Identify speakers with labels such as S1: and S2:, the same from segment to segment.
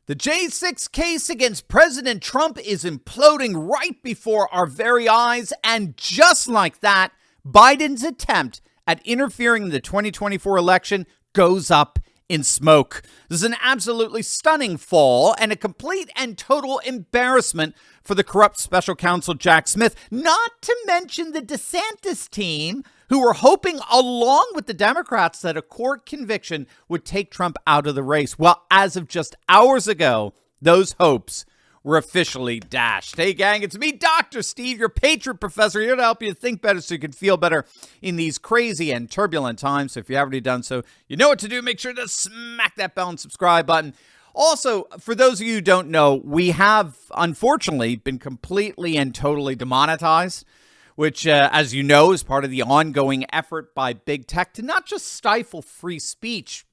S1: The J6 case against President Trump is imploding right before our very eyes, and just like that, Biden's attempt at interfering in the 2024 election goes up in smoke. This is an absolutely stunning fall and a complete and total embarrassment for the corrupt special counsel Jack Smith, not to mention the DeSantis team, who were hoping, along with the Democrats, that a court conviction would take Trump out of the race. Well, as of just hours ago, those hopes were officially dashed. Hey, gang, it's me, Dr. Steve, your Patriot Professor, here to help you think better so you can feel better in these crazy and turbulent times. So if you haven't already done so, you know what to do. Make sure to smack that bell and subscribe button. Also, for those of you who don't know, we have, unfortunately, been completely and totally demonetized, which, as you know, is part of the ongoing effort by big tech to not just stifle free speech,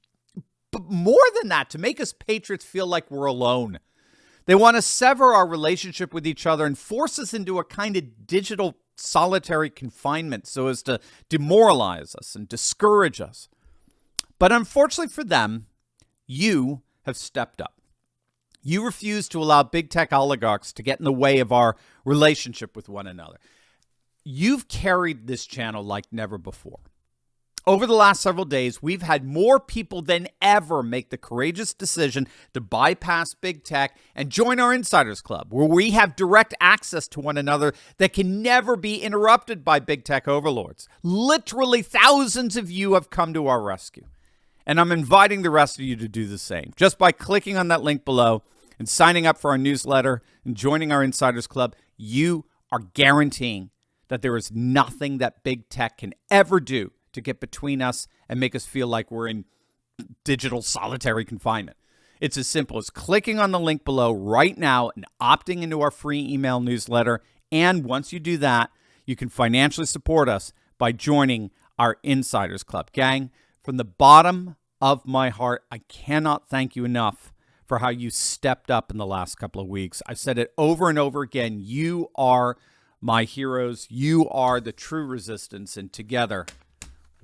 S1: but more than that, to make us patriots feel like we're alone. They want to sever our relationship with each other and force us into a kind of digital solitary confinement so as to demoralize us and discourage us. But unfortunately for them, you have stepped up. You refuse to allow big tech oligarchs to get in the way of our relationship with one another. You've carried this channel like never before. Over the last several days, we've had more people than ever make the courageous decision to bypass big tech and join our Insiders Club, where we have direct access to one another that can never be interrupted by big tech overlords. Literally thousands of you have come to our rescue, and I'm inviting the rest of you to do the same just by clicking on that link below and signing up for our newsletter and joining our Insiders Club. You are guaranteeing that there is nothing that big tech can ever do to get between us and make us feel like we're in digital solitary confinement. It's as simple as clicking on the link below right now and opting into our free email newsletter. And once you do that, you can financially support us by joining our Insiders Club. Gang, from the bottom of my heart, I cannot thank you enough for how you stepped up in the last couple of weeks. I've said it over and over again. You are my heroes. You are the true resistance, and together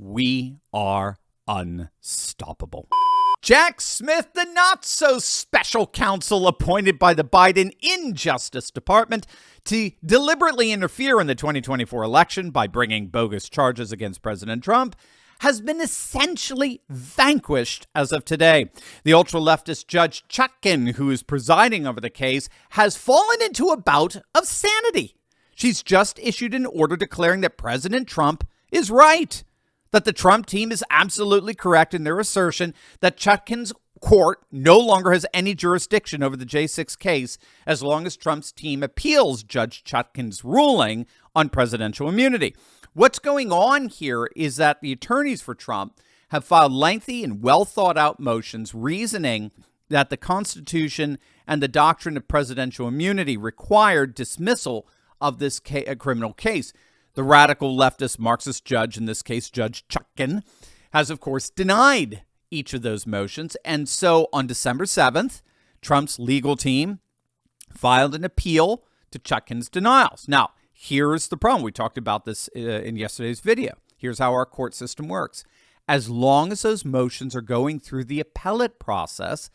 S1: we are unstoppable. Jack Smith, the not-so-special counsel appointed by the Biden Injustice Department to deliberately interfere in the 2024 election by bringing bogus charges against President Trump, has been essentially vanquished as of today. The ultra-leftist Judge Chutkan, who is presiding over the case, has fallen into a bout of sanity. She's just issued an order declaring that President Trump is right, that the Trump team is absolutely correct in their assertion that Chutkan's court no longer has any jurisdiction over the J6 case as long as Trump's team appeals Judge Chutkan's ruling on presidential immunity. What's going on here is that the attorneys for Trump have filed lengthy and well-thought-out motions reasoning that the Constitution and the doctrine of presidential immunity required dismissal of this criminal case. The radical leftist Marxist judge, in this case Judge Chutkan, has of course denied each of those motions. And so on December 7th, Trump's legal team filed an appeal to Chutkan's denials. Now, here's the problem. We talked about this in yesterday's video. Here's how our court system works. As long as those motions are going through the appellate process,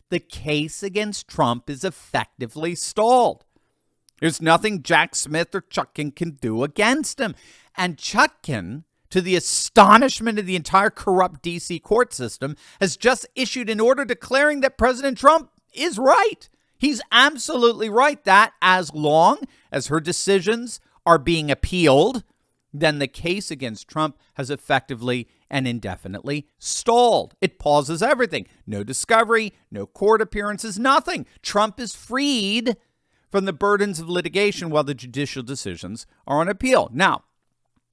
S1: the case against Trump is effectively stalled. There's nothing Jack Smith or Chutkan can do against him. And Chutkan, to the astonishment of the entire corrupt D.C. court system, has just issued an order declaring that President Trump is right. He's absolutely right that as long as her decisions are being appealed, then the case against Trump has effectively and indefinitely stalled. It pauses everything. No discovery, no court appearances, nothing. Trump is freed from the burdens of litigation while the judicial decisions are on appeal. Now,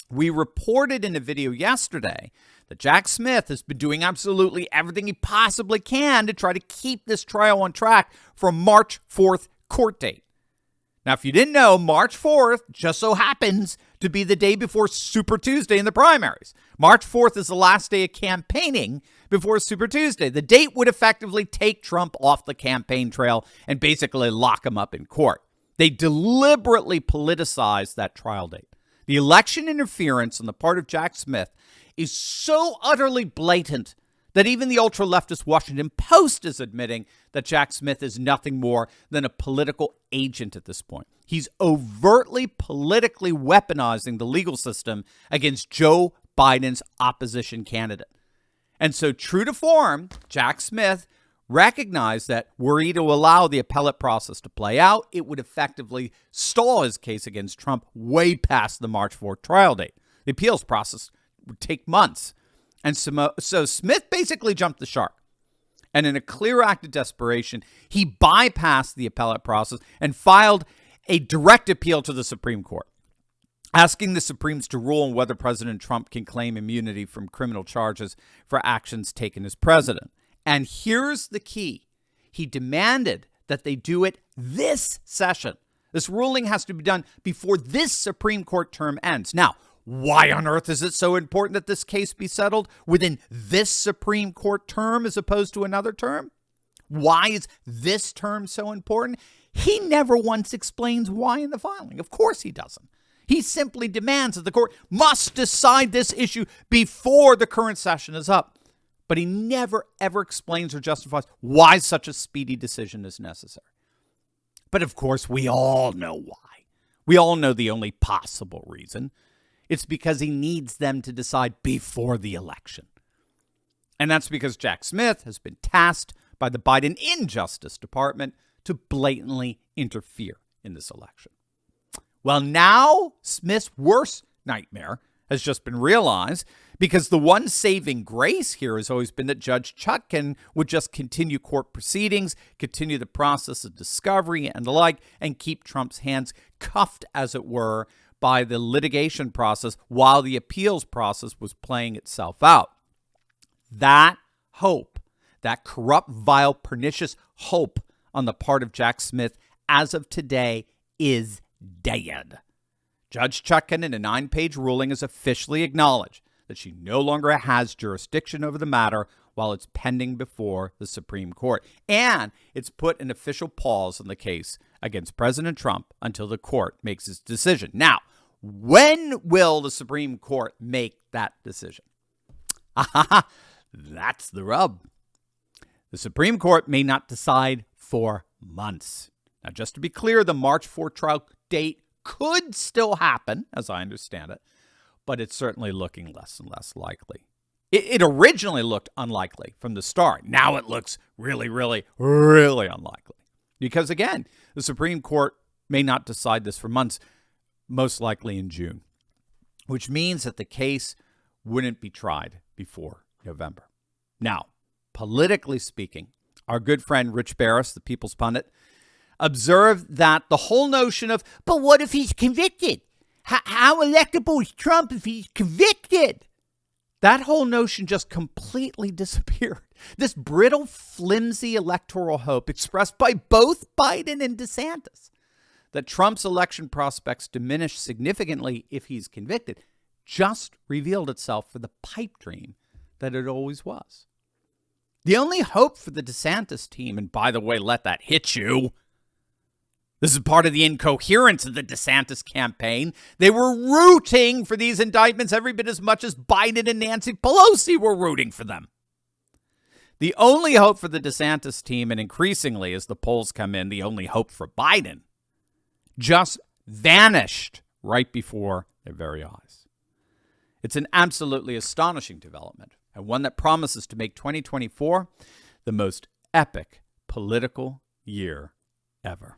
S1: we reported in a video yesterday that Jack Smith has been doing absolutely everything he possibly can to try to keep this trial on track for a March 4th court date. Now, if you didn't know, March 4th just so happens to be the day before Super Tuesday in the primaries. March 4th is the last day of campaigning before Super Tuesday. The date would effectively take Trump off the campaign trail and basically lock him up in court. They deliberately politicized that trial date. The election interference on the part of Jack Smith is so utterly blatant that even the ultra-leftist Washington Post is admitting that Jack Smith is nothing more than a political agent at this point. He's overtly politically weaponizing the legal system against Joe Biden's opposition candidate. And so, true to form, Jack Smith recognized that were he to allow the appellate process to play out, it would effectively stall his case against Trump way past the March 4th trial date. The appeals process would take months. And so Smith basically jumped the shark. And in a clear act of desperation, he bypassed the appellate process and filed a direct appeal to the Supreme Court, asking the Supremes to rule on whether President Trump can claim immunity from criminal charges for actions taken as president. And here's the key. He demanded that they do it this session. This ruling has to be done before this Supreme Court term ends. Now, why on earth is it so important that this case be settled within this Supreme Court term as opposed to another term? Why is this term so important? He never once explains why in the filing. Of course he doesn't. He simply demands that the court must decide this issue before the current session is up. But he never, ever explains or justifies why such a speedy decision is necessary. But of course, we all know why. We all know the only possible reason. It's because he needs them to decide before the election. And that's because Jack Smith has been tasked by the Biden Justice Department to blatantly interfere in this election. Well, now Smith's worst nightmare has just been realized, because the one saving grace here has always been that Judge Chutkan would just continue court proceedings, continue the process of discovery and the like, and keep Trump's hands cuffed, as it were, by the litigation process while the appeals process was playing itself out. That hope, that corrupt, vile, pernicious hope on the part of Jack Smith as of today is dead. Judge Chutkan, in a 9-page ruling, has officially acknowledged that she no longer has jurisdiction over the matter while it's pending before the Supreme Court. And it's put an official pause on the case against President Trump until the court makes its decision. Now, when will the Supreme Court make that decision? That's the rub. The Supreme Court may not decide for months. Now, just to be clear, the March 4th trial date could still happen, as I understand it, but it's certainly looking less and less likely. It originally looked unlikely from the start. Now it looks really, really, really unlikely. Because again, the Supreme Court may not decide this for months, most likely in June, which means that the case wouldn't be tried before November. Now, politically speaking, our good friend Rich Barris, the People's Pundit, observed that the whole notion of, but what if he's convicted? How electable is Trump if he's convicted? That whole notion just completely disappeared. This brittle, flimsy electoral hope expressed by both Biden and DeSantis that Trump's election prospects diminish significantly if he's convicted just revealed itself for the pipe dream that it always was. The only hope for the DeSantis team, and by the way, let that hit you, this is part of the incoherence of the DeSantis campaign. They were rooting for these indictments every bit as much as Biden and Nancy Pelosi were rooting for them. The only hope for the DeSantis team, and increasingly as the polls come in, the only hope for Biden, just vanished right before their very eyes. It's an absolutely astonishing development, and one that promises to make 2024 the most epic political year ever.